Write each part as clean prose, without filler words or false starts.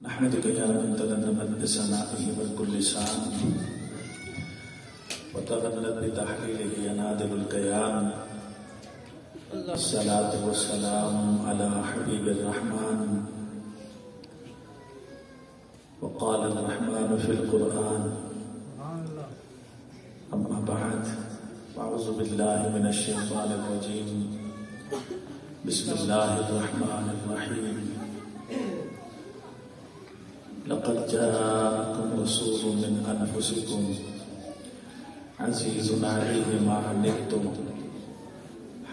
نحمدك يا من تلنمت بسمائه بالكل لسان وتغلب بتحليله ينادل الكيان. الصلاة والسلام على حبيب الرحمن. وقال الرحمن في القرآن: أما بعد، أعوذ بالله من الشيطان الرجيم. بسم الله الرحمن الرحيم. لقد جاءكم رسول من أنفسكم عزيز عليه ما عنتم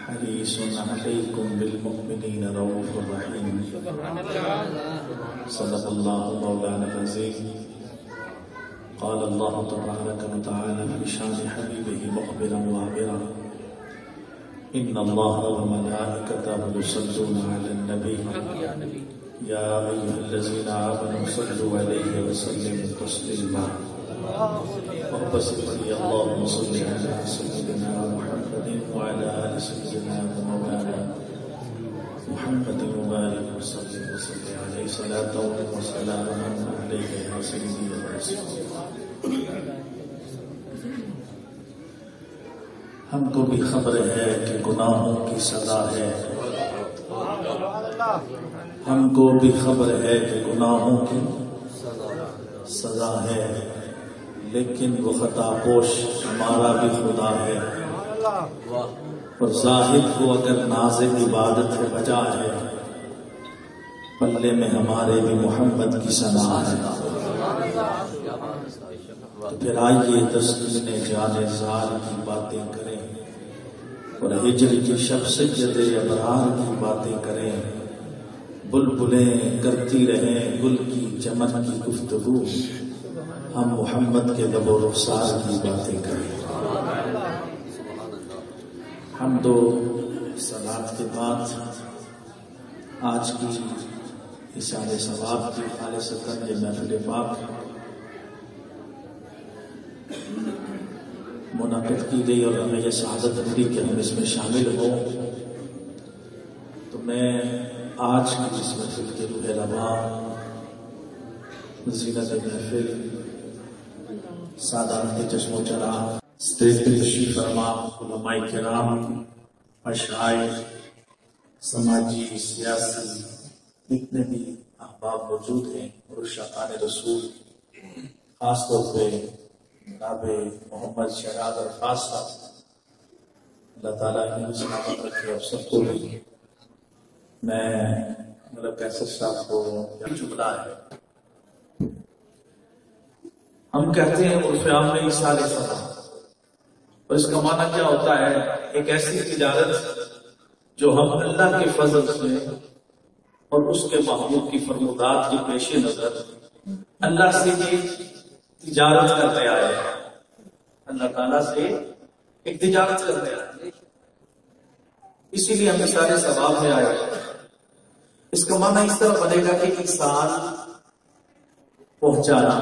حريص عليكم بالمؤمنين رؤوف رحيم. صدق الله مولانا العظيم. قال الله تبارك وتعالى في شان حبيبه مخبرا وعابرا: إن الله وملائكته يصلون على النبي يا أيها الذين آمنوا صلوا عليه وسلموا تسليما. وبسط لي اللهم صل على سيدنا محمد وعلى آل سيدنا ومولانا محمد وبارك وسلم عليه صلاة وسلاما عليك يا سيدي يا رسول الله. ہم کو بھی خبر ہے کہ گناہوں کی سزا ہے. ہم کو بھی خبر ہے کہ گناہوں کی سزا ہے، لیکن وہ خطا پوش ہمارا بھی خدا ہے. اور زاہد کو اگر ناز عبادت ہے بجا ہے، پلے میں ہمارے بھی محمد کی ثنا ہے. تو پھر آئیے تسکین جان زار کی باتیں کریں اور ہجر کی شب سید ابرار کی باتیں کریں. بلبلیں کرتی رہیں گل کی چمن کی گفتگو، ہم محمد کے لب و رخسار کی باتیں کریں. ہم دو صلات کے بعد آج کی اشار ثواب کی خالصتاً یہ محفل پاک منعقد کی گئی اور ہمیں یہ سعادت ملی کہ ہم اس میں شامل ہوں. تو میں آج کی اس محفل کے روح رواں، زینت محفل، سادات کے چشم و چراغ، اسٹیج پہ تشریف فرما علماء کرام، مشائخ، سماجی سیاسی جتنے بھی احباب موجود ہیں اور عشاقان رسول، خاص طور پہ جناب محمد شہزاد الفاظ صاحب، اللہ تعالیٰ انہیں سلامت رکھے. اور سب کو بھی میں مطلب کیسر صاحب کو جملہ ہے، ہم کہتے ہیں عرف عام میں ایثار صدا، اور اس کا معنی کیا ہوتا ہے؟ ایک ایسی تجارت جو ہم اللہ کے فضل سے اور اس کے محبوب کی فرمودات کی پیش نظر اللہ سے یہ تجارت کرتے آئے ہیں. اللہ تعالیٰ سے ایک تجارت کرتے آئے، اسی لیے ہمیں سارے ثواب میں آئے. اس کا معنی اس طرح بنے گا کہ انسان پہنچانا.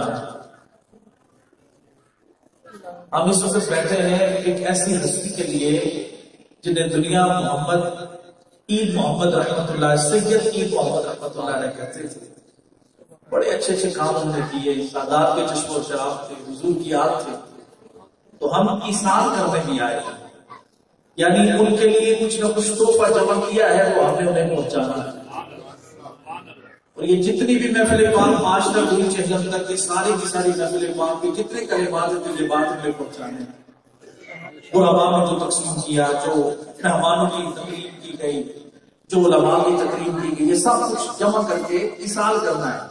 ہم اس وقت بیٹھے ہیں ایک ایسی ہستی کے لیے جنہیں دنیا محمد عید محمد رحمت اللہ، سید عید محمد رحمت اللہ نے کہتے تھے. بڑے اچھے اچھے کام ہم نے کیے، سادات کے چشم و چراغ تھے، حضور کی یاد تھے. تو ہم ایثار کرنے بھی آئے ہیں، یعنی ان کے لیے کچھ نہ کچھ تحفہ جمع کیا ہے، وہ ہم نے انہیں پہنچانا ہے. اور یہ جتنی بھی محفل پاک آج تک ہوئی چہلم تک کی ساری محفل پاک کی جتنے کلمات ہیں یہ بات ہمیں پہنچانے ہیں. علماء نے جو تقسیم کیا، جو مہمانوں کی تقریب کی گئی، جو علماء کی تقریب کی گئی، یہ سب کچھ جمع کر کے ایصال کرنا ہے.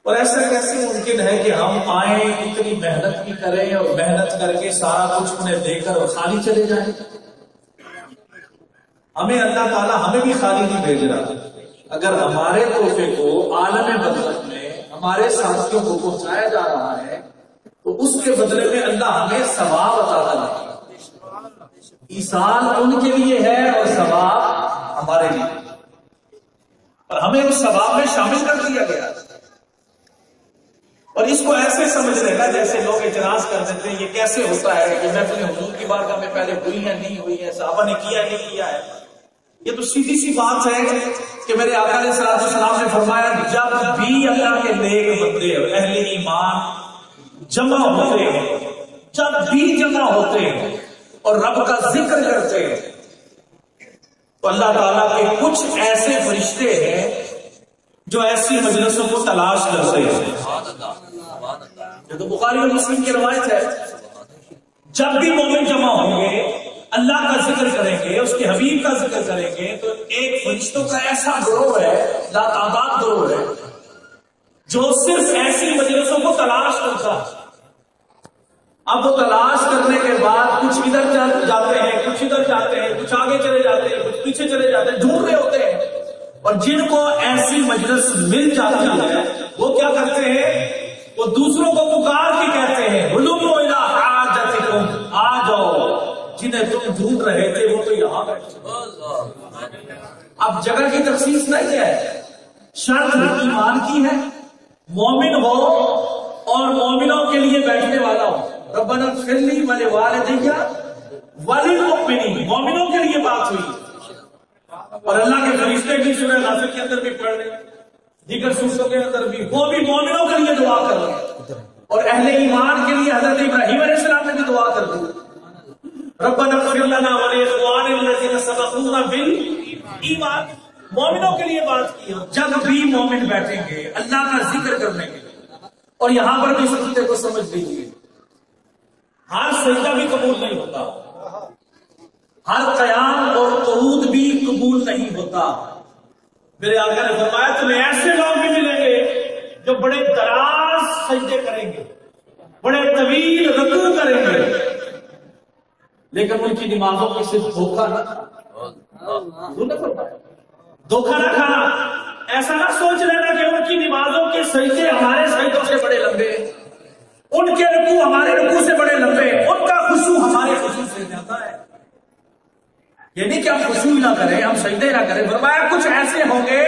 اور ایسا کیسے ممکن ہے کہ ہم آئیں، اتنی محنت بھی کریں اور محنت کر کے سارا کچھ انہیں دے کر اور خالی چلے جائیں؟ ہمیں اللہ تعالیٰ ہمیں بھی خالی نہیں بھیج رہا. اگر ہمارے تحفے کو عالم برزخ میں ہمارے ساتھیوں کو پہنچایا جا رہا ہے تو اس کے بدلے میں اللہ ہمیں ثواب عطا کرے. ایثار ان کے لیے ہے اور ثواب ہمارے لیے، اور ہمیں اس ثواب میں شامل کر دیا گیا. اور اس کو ایسے سمجھ لینا جیسے لوگ اعتراض کر دیتے ہیں یہ کیسے ہوتا ہے کہ محفل حضور کی بارگاہ میں پہلے ہوئی ہے نہیں ہوئی ہے، صحابہ نے کیا نہیں کیا ہے. یہ تو سیدھی سی بات ہے کہ میرے آقا علیہ السلام نے فرمایا جب بھی اللہ کے نیک بندے اور اہل ایمان جمع ہوتے ہیں، جب بھی جمع ہوتے ہیں اور رب کا ذکر کرتے ہیں تو اللہ تعالیٰ کے کچھ ایسے فرشتے ہیں جو ایسی مجلسوں کو تلاش کرتے ہیں. یہ تو بخاری اور مسلم کی روایت ہے. جب بھی مومن جمع ہوں گے، اللہ کا ذکر کریں گے، اس کے حبیب کا ذکر کریں گے، تو ایک فرشتوں کا ایسا گروہ ہے، لاتعداد گروہ ہے، جو صرف ایسی مجلسوں کو تلاش کرتا ہے. اب وہ تلاش کرنے کے بعد کچھ ادھر جاتے ہیں، کچھ ادھر جاتے ہیں، کچھ آگے چلے جاتے ہیں، کچھ پیچھے چلے جاتے ہیں، ڈھونڈ رہے ہوتے ہیں. اور جن کو ایسی مجلس مل جاتی ہے وہ کیا کرتے ہیں؟ وہ دوسروں کو پکار کے کہتے ہیں ہلوموا الی حاجتکم، آ جاؤ، جنہیں تم ڈھونڈ رہے تھے وہ تو یہاں بیٹھے. اب جگہ کی تخصیص نہیں ہے، شرط ایمان کی ہے، مومن ہو اور مومنوں کے لیے بیٹھنے والا ہو. ربنا اغفر لی ولوالدی وللمؤمنین، مومنوں کے لیے بات ہوئی. اور اللہ کے فرشتے بھی سورہ غافر کے اندر بھی پڑھ رہے، دیگر سورتوں کے اندر بھی، وہ بھی مومنوں کے لیے دعا کر رہے. اور اہل ایمان کے لیے حضرت ابراہیم علیہ السلام نے بھی دعا کر دی، ربنا اغفر لنا ولاخواننا الذین سبقونا بالایمان. مومنوں کے لیے بات کی. جب بھی مومن بیٹھیں گے اللہ کا ذکر کرنے کے لیے، اور یہاں پر بھی اس نقطے کو سمجھ لیجیے، ہر سجدہ بھی قبول نہیں ہوتا، ہر قیام اور قعود بھی قبول نہیں ہوتا. میرے آقا نے فرمایا تمہیں ایسے لوگ بھی ملیں گے جو بڑے دراز سجدے کریں گے، بڑے طویل رکوع کریں گے، لیکن ان کی نمازوں کی صرف دھوکہ نہ دھوکہ نہ کھانا. ایسا نہ سوچ لینا کہ ان کی نمازوں کے سجدے ہمارے سجدوں سے بڑے لمبے، ان کے رکوع ہمارے رکوع سے بڑے لمبے، ان کا خشوع ہمارے خشوع سے زیادہ ہے. یہ نہیں کہ ہم خشوع نہ کریں، ہم سجدے نہ کریں. فرمایا کچھ ایسے ہوں گے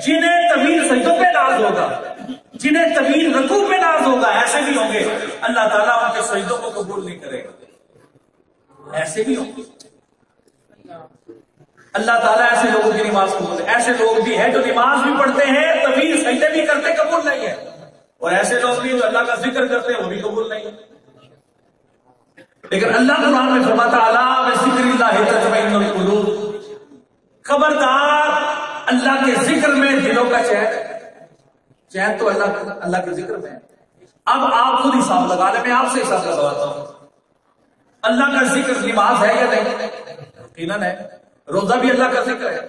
جنہیں طویل سجدوں پہ ناز ہوگا، جنہیں طویل رکوع پہ ناز ہوگا. ایسے بھی ہوں گے اللہ تعالیٰ ان کے سجدوں کو قبول نہیں کرے گا. ایسے بھی ہوں گے اللہ تعالیٰ ایسے لوگوں کی نماز قبول ہے. ایسے لوگ بھی ہیں جو نماز بھی پڑھتے ہیں، طویل سجدے بھی کرتے، قبول نہیں ہے. اور ایسے لوگ بھی جو اللہ کا ذکر کرتے ہیں وہ بھی قبول نہیں ہے. لیکن اللہ قرآن میں فرماتا الا بذکر اللہ تطمئن القلوب، خبردار اللہ کے ذکر میں دلوں کا چین تو اللہ کے ذکر میں ہے. اب آپ خود حساب لگا لیں، میں آپ سے حساب لگواتا ہوں. اللہ کا ذکر نماز ہے یا نہیں؟ یقیناً ہے. روزہ بھی اللہ کا ذکر ہے،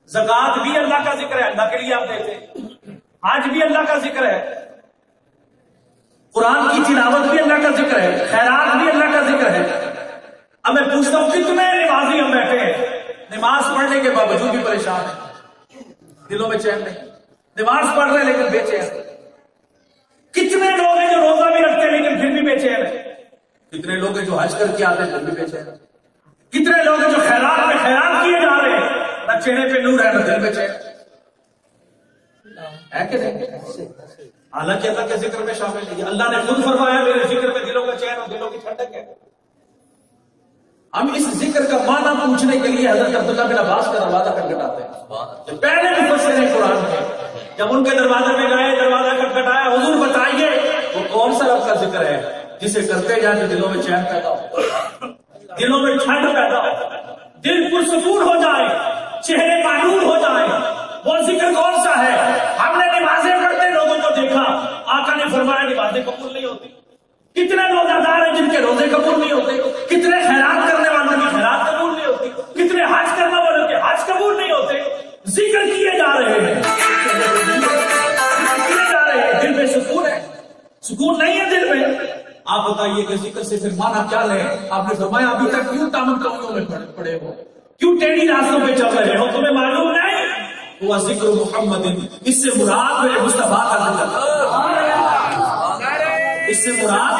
زکوٰۃ بھی اللہ کا ذکر ہے، اللہ کے لیے آپ دیتے ہیں. حج بھی اللہ کا ذکر ہے، قرآن کی تلاوت بھی اللہ کا ذکر ہے، خیرات بھی اللہ کا ذکر ہے. اب میں پوچھتا ہوں کتنے نمازی ہم بیٹھے ہیں نماز پڑھنے کے باوجود بھی پریشان ہیں، دلوں میں چین نہیں. نماز پڑھ رہے ہیں لیکن بے چین. کتنے لوگ ہیں جو روزہ بھی رکھتے ہیں لیکن پھر بھی بے چین ہیں. کتنے لوگ ہیں جو حج کر کے آتے ہیں پھر بھی بے چین. کتنے لوگ ہیں جو خیرات میں خیرات کیے جا رہے ہیں، نہ چہرے پہ نور ہے نہ دل میں چین ہے کہ نہیں؟ حالانکہ اللہ کے ذکر میں شامل نہیں. اللہ نے خود فرمایا میرے ذکر میں دلوں کا چین اور دلوں کی ٹھنڈک ہے. ہم اس ذکر کا معنی پوچھنے کے لیے حضرت عبداللہ بن عباس کا دروازہ کھٹکھٹاتے ہیں. پہلے مفسر قرآن کے جب ان کے دروازے میں گئے، دروازہ کھٹکھٹایا، حضور بتائیے وہ کون سا رب کا ذکر ہے جسے کرتے جائیں تو دلوں میں چین پیدا ہو، دلوں میں ٹھنڈ پیدا ہو، دل پرسکون ہو جائے، چہرے معلوم ہو جائے. وہ ذکر کون سا ہے؟ ہم نے نمازیں پڑھتے لوگوں کو دیکھا، آقا نے فرمایا نمازیں قبول نہیں ہوتی. کتنے روزہ دار ہیں جن کے روزے قبول نہیں ہوتے، کتنے خیرات کرنے والوں کی خیرات قبول نہیں ہوتی، کتنے حج کرنے والوں کے حج قبول نہیں ہوتے. ذکر کیے جا رہے ہیں، دل میں سکون ہے، سکون نہیں ہے دل میں. آپ بتائیے کہ ذکر سے پھر مانا کیا لیں؟ آپ نے فرمایا ابھی تک کیوں تامن کمیوں میں پڑے ہو، کیوں ٹیڑھی راستوں پہ چل رہے ہو؟ تمہیں معلوم نہیں وہ ذکر محمد، اس سے مراد میرے مصطفیٰ کا ذکر، اس سے مراد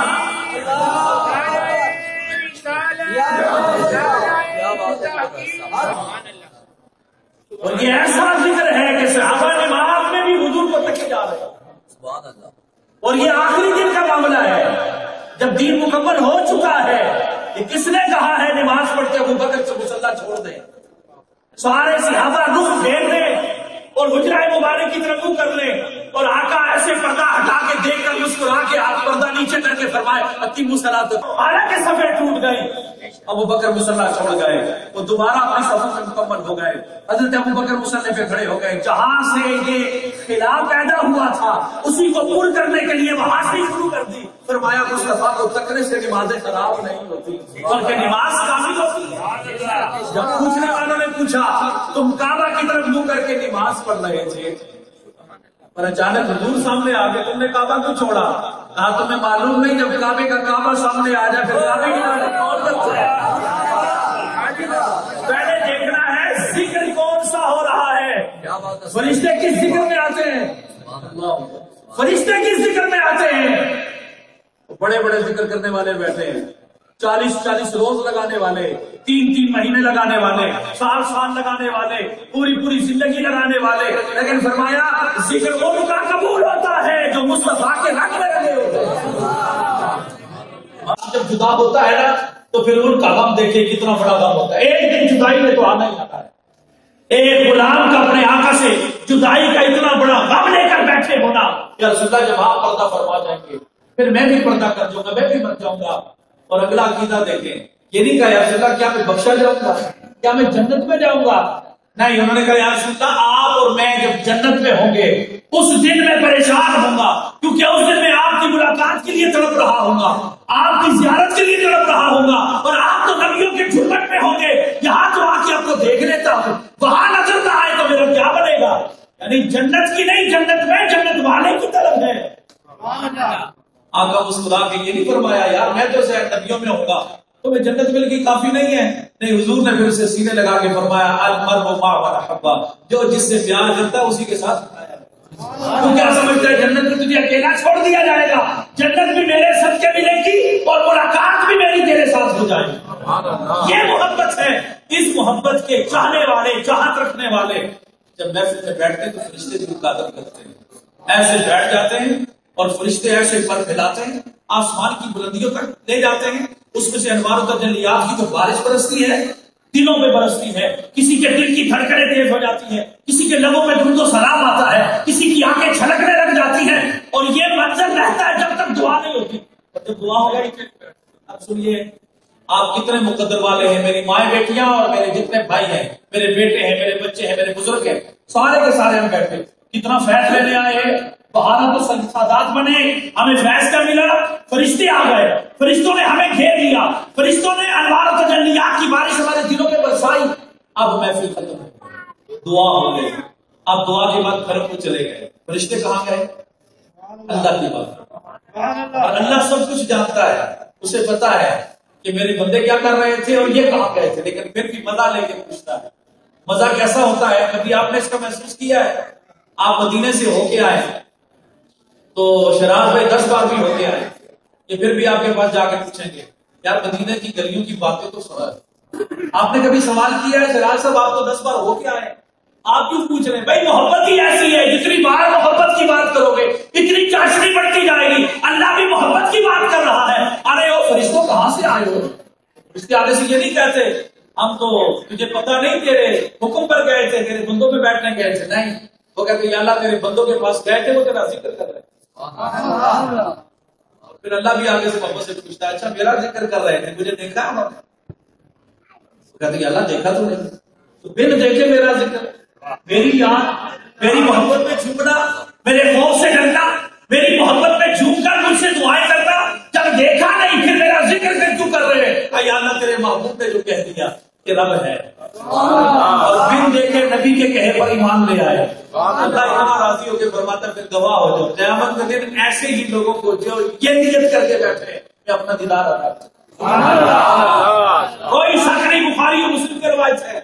اور یہ ایسا ذکر ہے کہ صحابہ نماز میں بھی حضور کو تکے جا رہے ہیں. اور یہ آخری دن کا معاملہ ہے جب دین مکمل ہو چکا ہے. کہ کس نے کہا ہے نماز پڑھتے ابو بکر سے مصلی چھوڑ دیں؟ سارے صحابہ رخ پھیر لیں اور حجرہ مبارک کی طرف منہ کر لیں اور آقا ایسے پردہ ہٹا کے دیکھ کر مسکرا کے آپ پردہ نیچے کر کے فرمائے اقیموا الصلاۃ، حالانکہ صفیں ٹوٹ گئی۔ ابو بکر مصلی چھوڑ گئے، وہ دوبارہ اپنی صفوں میں مکمل ہو گئے۔ حضرت ابو بکر مصلی پہ کھڑے ہو گئے۔ جہاں سے یہ خلاف پیدا ہوا تھا اسی کو پور کرنے کے لیے وہاں سے شروع کر دی۔ فرمایا مصطفیٰ کو تکنے سے نمازیں خراب نہیں ہوتی بلکہ نماز کامل ہوتی ہے۔ جب پوچھنے والوں نے پوچھا تم کعبہ کی طرف منہ کر کے نماز پڑھ رہے تھے اور اچانک حضور سامنے آ گئے، تم نے کعبہ کیوں چھوڑا؟ کہا تمہیں معلوم نہیں جب کعبے کا کعبہ سامنے آ جائے پھر کعبے کی طرف کون کرتا ہے؟ پہلے دیکھنا ہے ذکر کون سا ہو رہا ہے۔ فرشتے کس ذکر میں آتے ہیں؟ فرشتے کس ذکر میں آتے ہیں؟ بڑے بڑے ذکر کرنے والے بیٹھے ہیں، 40 روز لگانے والے، 3 مہینے لگانے والے، سال لگانے والے، پوری زندگی لگانے والے، لیکن فرمایا ذکر ان کا قبول ہوتا ہے جو مصطفیٰ کے رنگ میں لگے ہوتے ہیں۔ جب جدا ہوتا ہے نا تو پھر ان کا غم دیکھیں کتنا بڑا غم ہوتا ہے۔ ایک دن جدائی میں تو آنا ہی آتا ہے۔ ایک غلام کا اپنے آقا سے جدائی کا اتنا بڑا غم لے کر بیٹھے ہونا، یا رسول اللہ جب آپ پردہ فرما جائیں گے پھر میں بھی پردہ کر جاؤں گا، میں بھی مر جاؤں گا۔ اور اگلا عقیدہ دیکھیں، یہ نہیں کہا یا رسول اللہ کیا میں بخشا جاؤں گا، کیا میں جنت میں جاؤں گا؟ نہیں، انہوں نے کہا یا رسول اللہ آپ اور میں جب جنت میں ہوں گے اس دن میں پریشان ہوں گا، کیونکہ اس دن میں آپ کی ملاقات کے لیے تڑپ رہا ہوں گا، آپ کی زیارت کے لیے تڑپ رہا ہوں گا، اور آپ تو نبیوں کے جھرمٹ میں ہوں گے، یہاں تو آ کے آپ کو دیکھ لیتا ہوں، وہاں نظر نہ آئے تو میرا کیا بنے گا؟ یعنی جنت کی نہیں، جنت میں جنت والے کی طرف ہے۔ آقا مسکرا کے یہ نہیں فرمایا یار میں تو شاید نبیوں میں ہوں گا تمہیں جنت مل گئی کافی نہیں ہے، نہیں، حضور نے پھر اسے سینے لگا کے فرمایا المرء مع من احب، جو جس سے پیار کرتا ہے اسی کے ساتھ تو کیا سمجھتا ہے جنت میں تجھے اکیلا چھوڑ دیا جائے گا؟ جنت بھی میرے سب کے ملے گی اور ملاقات بھی میری تیرے ساتھ ہو جائے گی۔ یہ محبت ہے، اس محبت کے چاہنے والے، چاہت رکھنے والے جب محفل میں بیٹھتے ہیں تو فرشتے بھی قدر کرتے ہیں، ایسے بیٹھ جاتے ہیں اور فرشتے ایسے پر پھیلاتے ہیں، آسمان کی بلندیوں تک لے جاتے ہیں، اس میں سے انوار و تجلیات کی جو بارش برستی ہے دلوں میں برستی ہے، کسی کے دل کی دھڑکنیں تیز ہو جاتی ہیں، کسی کے لبوں میں درود و سلام آتا ہے، کسی کی آنکھیں چھلکنے لگ جاتی ہیں، اور یہ منظر رہتا ہے جب تک دعا نہیں ہوتی۔ جب دعا ہو گئی اب سنیے آپ کتنے مقدر والے ہیں، میری مائیں بیٹیاں اور میرے جتنے بھائی ہیں، میرے بیٹے ہیں، میرے بچے ہیں، میرے بزرگ ہیں، سارے کے سارے ہم بیٹھے کتنا فیض لینے آئے ہیں، بہانا تو سادات بنے، ہمیں فیض کا ملا، فرشتے آ گئے، فرشتوں نے ہمیں گھیر لیا، فرشتوں نے انوار و تجلیات کی بارش ہمارے دلوں میں برسائی۔ اب محفل ختم ہے، دعا ہو گئی، اب دعا کے بعد گھر کو چلے گئے، فرشتے کہاں گئے؟ اللہ کی بات، اور اللہ سب کچھ جانتا ہے، اسے پتا ہے کہ میرے بندے کیا کر رہے تھے اور یہ کہاں گئے تھے، لیکن پھر بھی مزہ لے کے پوچھتا ہے۔ مزہ کیسا ہوتا ہے؟ کبھی آپ نے اس کا محسوس کیا ہے؟ آپ مدینے سے ہو کے آئے تو شراز بھائی 10 بار بھی ہو کے آئے، یہ پھر بھی آپ کے پاس جا کے پوچھیں گے یار مدینے کی گلیوں کی باتیں تو سنا ہے۔ آپ نے کبھی سوال کیا ہے شراز صاحب آپ تو 10 بار ہو کے آئے، آپ کیوں پوچھ رہے ہیں؟ بھائی محبت ہی ایسی ہے، جتنی بار محبت کی بات کرو گے اتنی چاشنی بڑھتی جائے گی۔ اللہ بھی محبت کی بات کر رہا ہے۔ ارے او فرشتوں کہاں سے آئے ہو؟ اس کے آگے سے یہ نہیں کہتے ہم تو تجھے پتا نہیں تیرے حکم پر گئے تھے، تیرے بندوں پہ بیٹھنے گئے تھے، نہیں، وہ کہتے یا اللہ تیرے بندوں کے پاس گئے تھے وہ تیرا ذکر کر رہے تھے۔ پھر اللہ بھی آگے سے محبت سے پوچھتا ہے اچھا میرا ذکر کر رہے تھے مجھے دیکھا ہے؟ وہ کہتے اللہ دیکھا تو نہیں، تو بن دیکھے میرا ذکر، میری یاد، میری محبت میں جھومنا، میرے خوف سے ڈرنا، میری محبت میں جھوم کر مجھ سے دعائیں کرنا، جب دیکھا نہیں پھر میرا ذکر کیوں کر رہے ہیں؟ یا اللہ تیرے محبوب نے جو کہہ دیا کہ رب ہے، اور بن دیکھے نبی کے کہے پر ایمان لے آئے، اللہ اتنا راضی ہو کے فرماتا پھر گواہ ہو جاؤ قیامت کے دن ایسے ہی لوگوں کو جو یہ نیت کر کے بیٹھے کہ اپنا دیدار ادا کریں۔ کوئی شک نہیں، بخاری اور مسلم کی روایت ہے،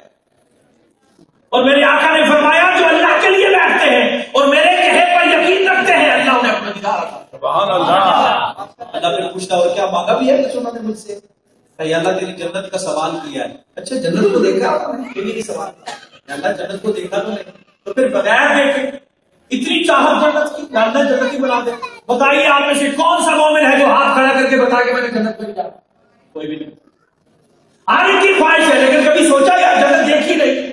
اور میرے آقا نے فرمایا جو اللہ کے لیے بیٹھتے ہیں اور میرے کہے پر یقین رکھتے ہیں اللہ انہیں اپنا دیدار عطا کرتا ہے۔ سبحان اللہ۔ اللہ پھر پوچھتا اور کیا مانگا بھی ہے کچھ انہوں نے مجھ سے؟ کہ اللہ تیری جنت کا سوال کیا ہے، اچھا جنت کو دیکھا یہ سوال، اللہ جنت کو دیکھا تو نہیں، تو پھر بغیر دیکھے اتنی چاہت جنت کی اللہ جنت ہی بنا دے۔ بتائیے آپ میں سے کون سا مومن ہے جو ہاتھ کھڑا کر کے بتا کہ میں نے جنت میں جانا؟ کوئی بھی نہیں۔ ہر ایک کی خواہش ہے لیکن کبھی سوچا یار جنت دیکھی نہیں،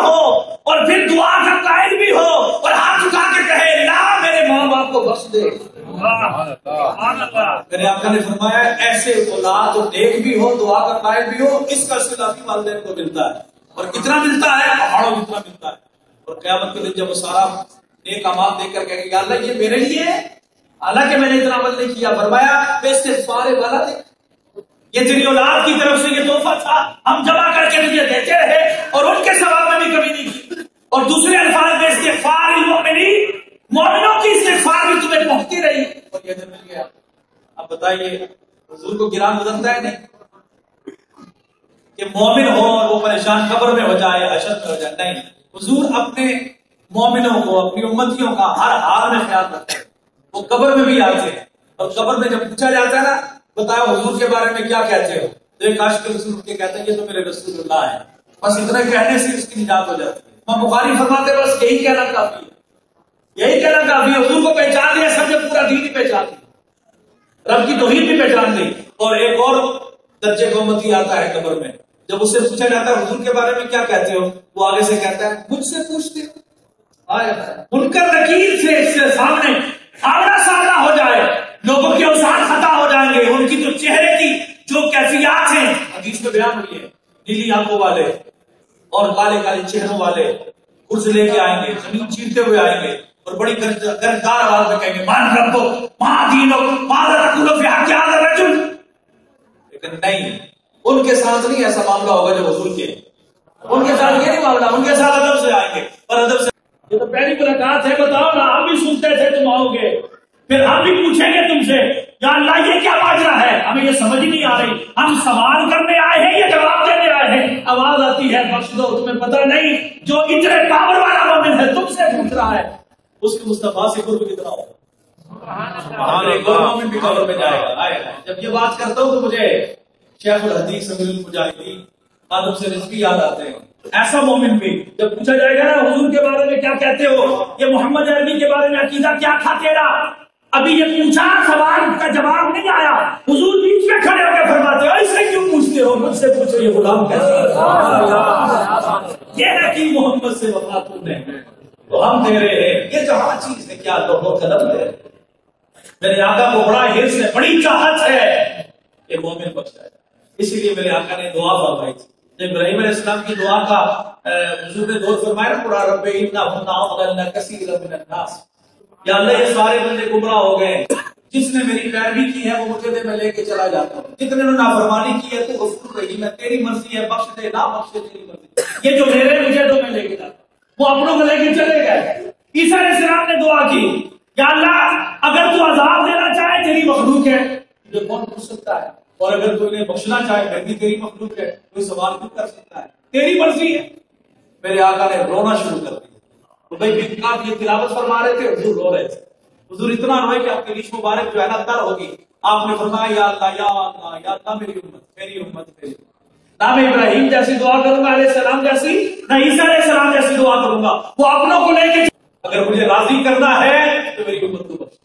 ہو اور پھر دعا کا قائل بھی ہو اور ہاتھ اٹھا کے کہے اللہ میرے ماں باپ کو بخش دے. میرے آقا نے فرمایا ایسے اولاد اور نیک بھی ہو, دعا کا قائل بھی ہو, اس کا صلہ بھی والدین کو ملتا ہے. اور کتنا ملتا ہے؟ پہاڑوں کتنا ملتا ہے. اور قیامت کے دن جب وہ سارا نیک اعمال دیکھ کر کہے یا اللہ یہ میرے لیے ہے, حالانکہ میں نے اتنا عمل نہیں کیا, فرمایا بے استغفار والا دے, یہ تیری اولاد کی طرف سے یہ تحفہ تھا, ہم جمع کر کے تجھے دیتے رہے اور ان کے ثواب میں بھی کمی نہیں کی. اور دوسرے الفاظ میں استغفار المؤمنین, مومنوں کی استغفار بھی تمہیں پہنچتی رہی اور یہ مل گیا. اب بتائیے حضور کو گران گزرتا ہے نہیں کہ مومن ہو اور وہ پریشان قبر میں ہو جائے, حشر میں ہو جائے؟ نہیں, حضور اپنے مومنوں کو, اپنی امتیوں کا ہر حال میں خیال رکھتے ہیں. وہ قبر میں بھی آتے ہیں اور قبر میں جب پوچھا جاتا ہے نا بتاؤ حضور کے بارے میں کیا کہتے ہو, تو ایک عاشق رسول کے کہتے ہیں یہ تو میرے رسول اللہ ہے. بس اتنا کہنے سے اس کی نجات ہو جاتی ہے. امام بخاری فرماتے ہیں بس یہی کہنا کافی ہے, یہی کہنا کافی ہے. حضور کو پہچان لیا, سمجھے پورا دین ہی پہچان لیا, رب کی توحید بھی پہچان لی. اور ایک اور درجے کا امتی آتا ہے قبر میں, جب اس سے پوچھا جاتا ہے حضور کے بارے میں کیا کہتے ہو, وہ آگے سے کہتا ہے مجھ سے پوچھتے ہو. منکر نکیر سے سامنے آمنا سامنا ہو جائے, لوگوں کے اوصاف خطا ہو جائیں گے, ان کی جو چہرے کی جو کیفیات ہیں حدیث میں بیان ہوئی ہے, نیلی آنکھوں والے اور کالے کالے چہروں والے کرس لے کے آئیں گے, زمین چیرتے ہوئے آئیں گے اور بڑی گرجدار آواز میں کہیں گے مان ربو ماں دینو ماذا تقول فی حق هذا الرجل. لیکن نہیں, ان کے ساتھ نہیں ایسا معاملہ ہوگا جو حضور کے, ان کے ساتھ یہ نہیں معاملہ, ان کے ساتھ ادب سے آئیں گے. اور ادب سے یہ تو پہلی ملاقات ہے, بتاؤ نا ہم بھی سنتے تھے تم آؤ گے, پھر ہم بھی پوچھیں گے تم سے یا اللہ یہ کیا ماجرا ہے, ہمیں یہ سمجھ نہیں آ رہی, ہم سوال کرنے آئے ہیں یا جواب دینے آئے ہیں. آواز آتی ہے بخش دو, تمہیں پتہ نہیں جو اتنے پاور والا مومن ہے تم سے پوچھ رہا ہے, اس کے مصطفیٰ سے قرب کتنا ہو. ایک اور مومن بھی قبر میں جائے گا, آئے گا. جب یہ بات کرتا ہوں تو مجھے شیخ الحدیث امیر المجاہدین آدم سے رضوی یاد آتے ہیں. ایسا مومن بھی جب پوچھا جائے گا نا حضور کے بارے میں کیا کہتے ہو, یہ محمد عربی کے بارے میں عقیدہ کیا تھا تیرا, ابھی یہ پوچھا سوال کا جواب نہیں آیا, حضور بیچ میں کھڑے ہو کے فرماتے ہو ایسے کیوں پوچھتے ہو, مجھ سے پوچھو یہ غلام کیسا ہے, یہ ہے کہ محمد سے وفا تم نے تو ہم تیرے ہیں, یہ جہاں چیز ہے کیا لوگوں قدم ہے. میرے آقا کو بڑا حرص ہے, بڑی چاہت ہے کہ مومن بخش جائے. اسی لیے میرے آقا نے دعا فرمائی تھی. ابراہیم علیہ السلام کی دعا کا حضور نے دور فرمایا نا قرآن رب انہم اضللنا کثیرا من الناس, یا اللہ یہ سارے بندے گمراہ ہو گئے, جس نے میری پیروی کی ہے وہ مجھے دے میں لے کے چلا جاتا ہوں, جتنے نے نافرمانی کی ہے تو غفور رحیم ہے, تیری مرضی ہے بخش دے نہ بخش دے تیری مرضی, یہ جو میرے مجھے دو میں لے کے جاتا. وہ اپنوں کو لے کے چلے گئے. عیسیٰ علیہ السلام نے دعا کی یا اللہ اگر تو عذاب دینا چاہے تیری مخلوق ہے, تجھے کون پوچھ سکتا ہے, اور اگر تو انہیں بخشنا چاہے پھر بھی تیری مخلوق ہے, کوئی سوال نہیں کر سکتا ہے, تیری مرضی ہے. میرے آقا نے رونا شروع کر دیا. تو بھائی بیکار یہ تلاوت فرما رہے تھے, حضور رو رہے تھے. حضور اتنا روئے کہ آپ کے ریش مبارک جو ہے نا تر ہوگی. آپ نے فرمایا یا اللہ یا اللہ یا اللہ میری امت میری امت میری امت. نہ میں ابراہیم جیسی دعا کروں گا علیہ السلام جیسی, نہ عیسیٰ علیہ السلام جیسی دعا کروں گا, وہ اپنوں کو لے کے اگر مجھے راضی کرنا ہے تو میری امت کو بخش.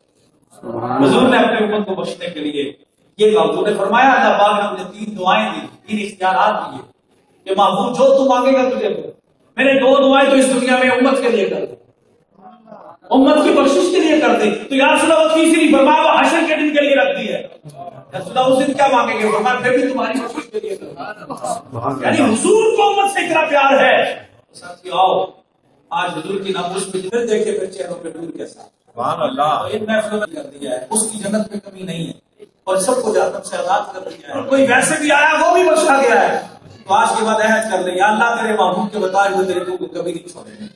حضور نے اپنی امت کو بخشنے کے لیے یہ حضور نے فرمایا اللہ پاک نے مجھے 3 دعائیں دی, 3 اختیارات دیے کہ محبوب جو تم مانگے گا تجھے دو. میں نے 2 دعائیں تو اس دنیا میں امت کے لیے کر دی, امت کی بخشش کے لیے کر دی. تو یا رسول اللہ تیسری فرمایا وہ حشر کے دن کے لیے رکھ دی ہے. رسول اللہ اس دن کیا مانگیں گے, فرمایا پھر بھی تمہاری بخشش کے لیے کر دی. یعنی حضور کو امت سے اتنا پیار ہے. ساتھی آؤ آج حضور کی ناموس میں پھر دیکھے پھر چہروں پہ نور کے ساتھ سبحان اللہ ان محفلوں میں کر دیا ہے. اس کی جنت میں کمی نہیں ہے اور سب کو جہنم سے آزاد کر دیا ہے. کوئی ویسے بھی آیا وہ بھی بخشا گیا ہے. تو آج کے بعد عہد کر لیں یا اللہ تیرے محبوب کے بتائے ہوئے طریقوں کو کبھی نہیں چھوڑیں گے.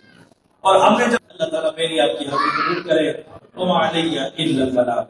اور ہم نے جب اللہ تعالیٰ میری آپ کی حق قبول کرے وما علیہ الا البلاغ.